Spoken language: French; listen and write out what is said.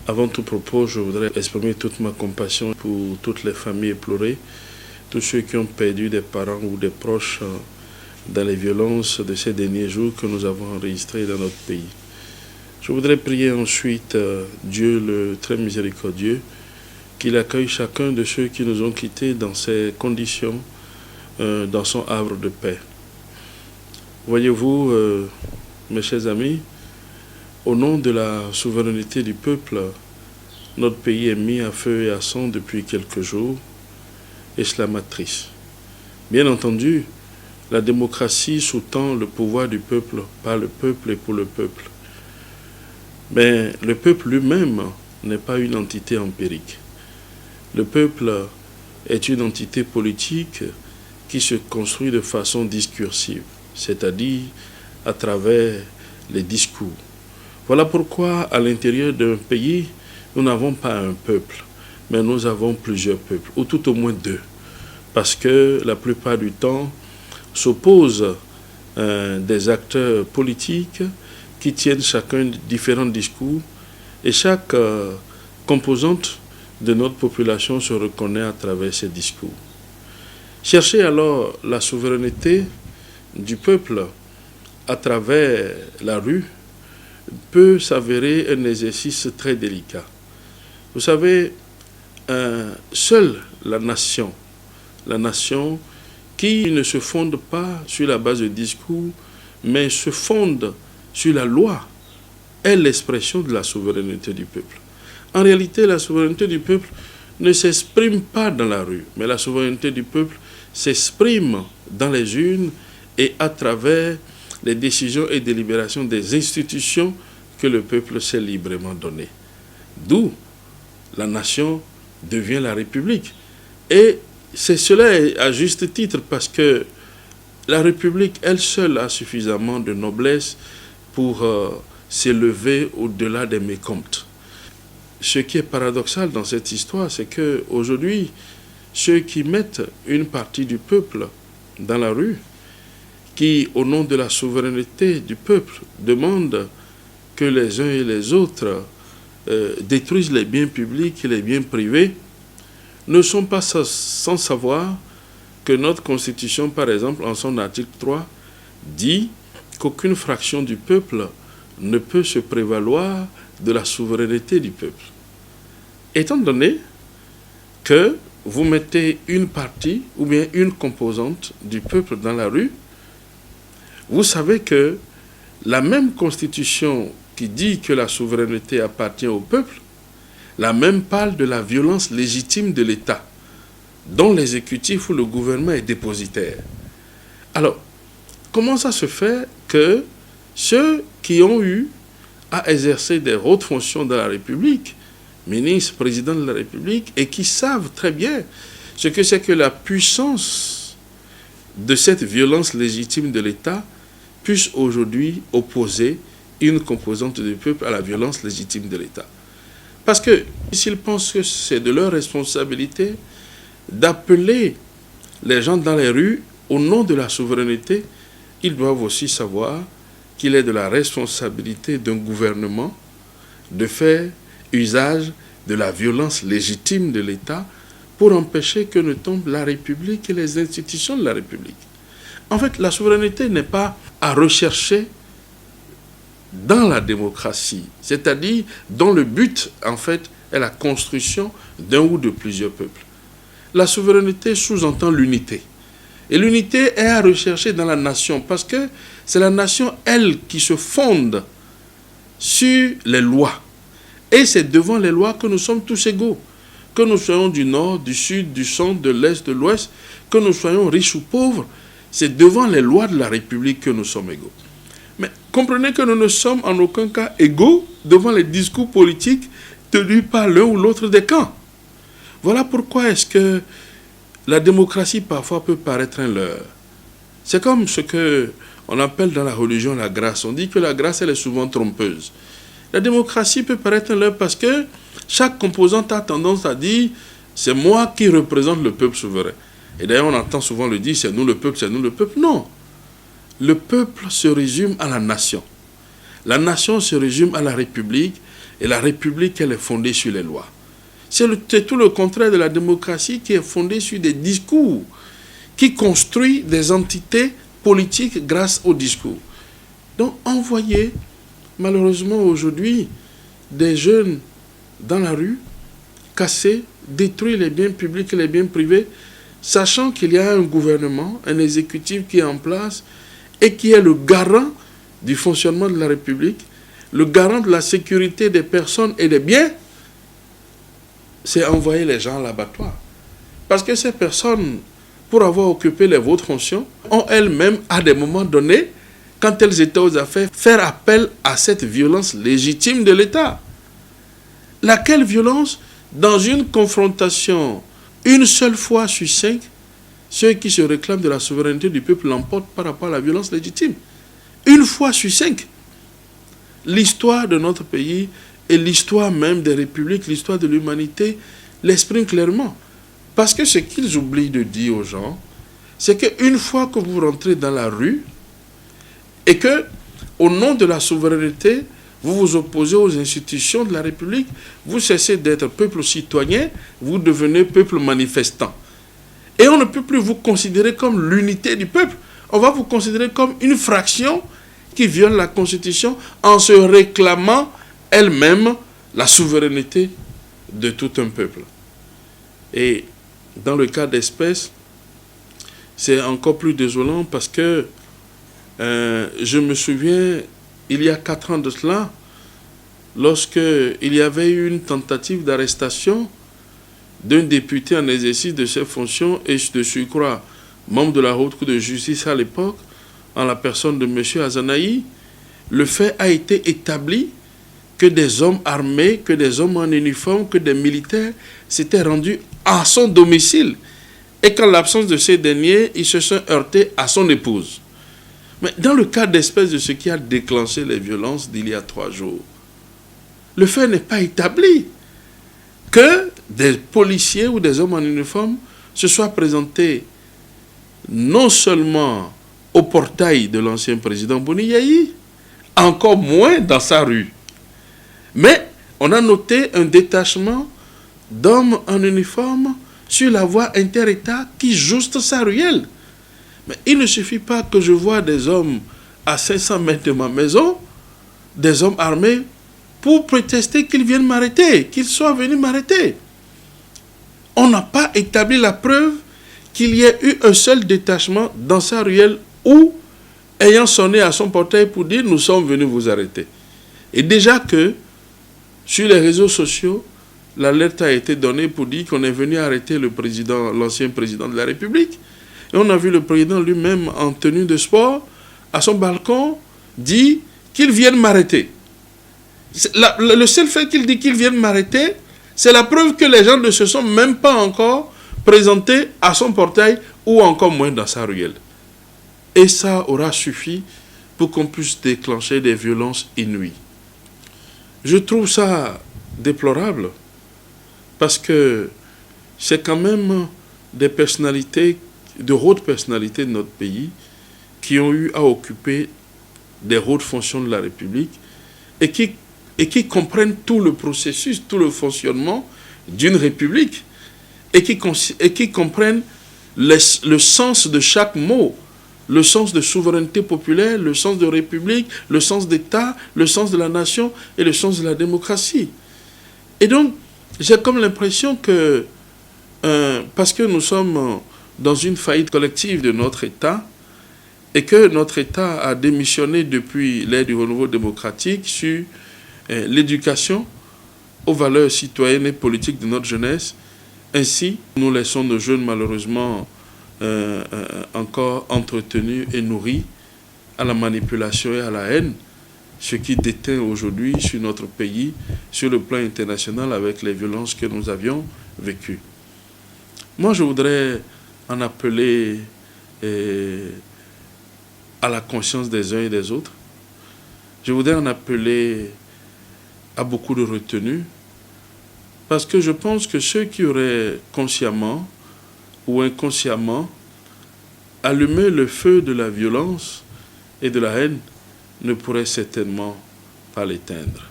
Avant tout propos, je voudrais exprimer toute ma compassion pour toutes les familles éplorées, tous ceux qui ont perdu des parents ou des proches dans les violences de ces derniers jours que nous avons enregistrées dans notre pays. Je voudrais prier ensuite Dieu le très miséricordieux, qu'il accueille chacun de ceux qui nous ont quittés dans ces conditions, dans son havre de paix. Voyez-vous, mes chers amis, au nom de la souveraineté du peuple, notre pays est mis à feu et à sang depuis quelques jours, et cela m'attriste. Bien entendu, la démocratie sous-tend le pouvoir du peuple, par le peuple et pour le peuple. Mais le peuple lui-même n'est pas une entité empirique. Le peuple est une entité politique qui se construit de façon discursive, c'est-à-dire à travers les discours. Voilà pourquoi, à l'intérieur d'un pays, nous n'avons pas un peuple, mais nous avons plusieurs peuples, ou tout au moins deux. Parce que la plupart du temps, s'opposent des acteurs politiques qui tiennent chacun différents discours, et chaque composante de notre population se reconnaît à travers ces discours. Chercher alors la souveraineté du peuple à travers la rue peut s'avérer un exercice très délicat. Vous savez, seule la nation qui ne se fonde pas sur la base de discours, mais se fonde sur la loi, est l'expression de la souveraineté du peuple. En réalité, la souveraineté du peuple ne s'exprime pas dans la rue, mais la souveraineté du peuple s'exprime dans les urnes et à travers les décisions et délibérations des institutions que le peuple s'est librement données. D'où la nation devient la République. Et c'est cela à juste titre parce que la République, elle seule, a suffisamment de noblesse pour s'élever au-delà des mécomptes. Ce qui est paradoxal dans cette histoire, c'est qu'aujourd'hui, ceux qui mettent une partie du peuple dans la rue, qui, au nom de la souveraineté du peuple, demandent que les uns et les autres détruisent les biens publics et les biens privés, ne sont pas sans savoir que notre Constitution, par exemple, en son article 3, dit qu'aucune fraction du peuple ne peut se prévaloir de la souveraineté du peuple. Étant donné que vous mettez une partie ou bien une composante du peuple dans la rue, vous savez que la même Constitution qui dit que la souveraineté appartient au peuple, la même parle de la violence légitime de l'État, dont l'exécutif ou le gouvernement est dépositaire. Alors, comment ça se fait que ceux qui ont eu à exercer des hautes fonctions dans la République, ministre, président de la République, et qui savent très bien ce que c'est que la puissance de cette violence légitime de l'État, puissent aujourd'hui opposer une composante du peuple à la violence légitime de l'État? Parce que s'ils pensent que c'est de leur responsabilité d'appeler les gens dans les rues au nom de la souveraineté, ils doivent aussi savoir qu'il est de la responsabilité d'un gouvernement de faire usage de la violence légitime de l'État pour empêcher que ne tombe la République et les institutions de la République. En fait, la souveraineté n'est pas à rechercher dans la démocratie, c'est-à-dire dont le but, en fait, est la construction d'un ou de plusieurs peuples. La souveraineté sous-entend l'unité. Et l'unité est à rechercher dans la nation, parce que c'est la nation, elle, qui se fonde sur les lois. Et c'est devant les lois que nous sommes tous égaux. Que nous soyons du nord, du sud, du centre, de l'est, de l'ouest, que nous soyons riches ou pauvres, c'est devant les lois de la République que nous sommes égaux. Mais comprenez que nous ne sommes en aucun cas égaux devant les discours politiques tenus par l'un ou l'autre des camps. Voilà pourquoi est-ce que la démocratie parfois peut paraître un leurre. C'est comme ce qu'on appelle dans la religion la grâce. On dit que la grâce, elle est souvent trompeuse. La démocratie peut paraître un leurre parce que chaque composante a tendance à dire « c'est moi qui représente le peuple souverain ». Et d'ailleurs, on entend souvent le dire « c'est nous le peuple, c'est nous le peuple ». Non. Le peuple se résume à la nation. La nation se résume à la République Et la République, elle est fondée sur les lois. C'est tout le contraire de la démocratie qui est fondée sur des discours, qui construit des entités politiques grâce aux discours. Donc, envoyer, malheureusement aujourd'hui, des jeunes dans la rue, casser, détruire les biens publics et les biens privés, sachant qu'il y a un gouvernement, un exécutif qui est en place et qui est le garant du fonctionnement de la République, le garant de la sécurité des personnes et des biens, c'est envoyer les gens à l'abattoir. Parce que ces personnes, pour avoir occupé les vôtres fonctions, ont elles-mêmes, à des moments donnés, quand elles étaient aux affaires, faire appel à cette violence légitime de l'État. Laquelle violence, dans une confrontation, une seule fois sur 5, ceux qui se réclament de la souveraineté du peuple l'emportent par rapport à la violence légitime. Une fois sur 5. L'histoire de notre pays et l'histoire même des républiques, l'histoire de l'humanité, l'exprime clairement. Parce que ce qu'ils oublient de dire aux gens, c'est qu'une fois que vous rentrez dans la rue, et que, au nom de la souveraineté, vous vous opposez aux institutions de la République, vous cessez d'être peuple citoyen, vous devenez peuple manifestant. Et on ne peut plus vous considérer comme l'unité du peuple. On va vous considérer comme une fraction qui viole la Constitution en se réclamant elle-même la souveraineté de tout un peuple. Et dans le cas d'espèce, c'est encore plus désolant parce que je me souviens, il y a 4 ans de cela, lorsque il y avait eu une tentative d'arrestation d'un député en exercice de ses fonctions et de surcroît membre de la Haute Cour de justice à l'époque, en la personne de M. Azanaï, le fait a été établi que des hommes armés, que des hommes en uniforme, que des militaires s'étaient rendus à son domicile et qu'en l'absence de ces derniers, ils se sont heurtés à son épouse. Mais dans le cas d'espèce de ce qui a déclenché les violences d'il y a 3 jours, le fait n'est pas établi que des policiers ou des hommes en uniforme se soient présentés non seulement au portail de l'ancien président Boni Yayi, encore moins dans sa rue. Mais on a noté un détachement d'hommes en uniforme sur la voie inter-État qui juste sa ruelle. Mais il ne suffit pas que je vois des hommes à 500 mètres de ma maison, des hommes armés, pour protester qu'ils viennent m'arrêter, qu'ils soient venus m'arrêter. On n'a pas établi la preuve qu'il y ait eu un seul détachement dans sa ruelle ou ayant sonné à son portail pour dire « nous sommes venus vous arrêter ». Et déjà que sur les réseaux sociaux, l'alerte a été donnée pour dire qu'on est venu arrêter le président, l'ancien président de la République. Et on a vu le président lui-même en tenue de sport, à son balcon, dit qu'il vienne m'arrêter. Le seul fait qu'il dit qu'il vienne m'arrêter, c'est la preuve que les gens ne se sont même pas encore présentés à son portail ou encore moins dans sa ruelle. Et ça aura suffi pour qu'on puisse déclencher des violences inouïes. Je trouve ça déplorable parce que c'est quand même des personnalités, de hautes personnalités de notre pays qui ont eu à occuper des hautes fonctions de la République et qui comprennent tout le processus, tout le fonctionnement d'une République et qui comprennent le sens de chaque mot, le sens de souveraineté populaire, le sens de République, le sens d'État, le sens de la nation et le sens de la démocratie. Et donc, j'ai comme l'impression que, parce que nous sommes dans une faillite collective de notre État, et que notre État a démissionné depuis l'ère du renouveau démocratique sur l'éducation aux valeurs citoyennes et politiques de notre jeunesse. Ainsi, nous laissons nos jeunes malheureusement encore entretenus et nourris à la manipulation et à la haine, ce qui déteint aujourd'hui sur notre pays, sur le plan international, avec les violences que nous avions vécues. Moi, je voudrais en appeler à la conscience des uns et des autres. Je voudrais en appeler à beaucoup de retenue, parce que je pense que ceux qui auraient consciemment ou inconsciemment allumé le feu de la violence et de la haine ne pourraient certainement pas l'éteindre.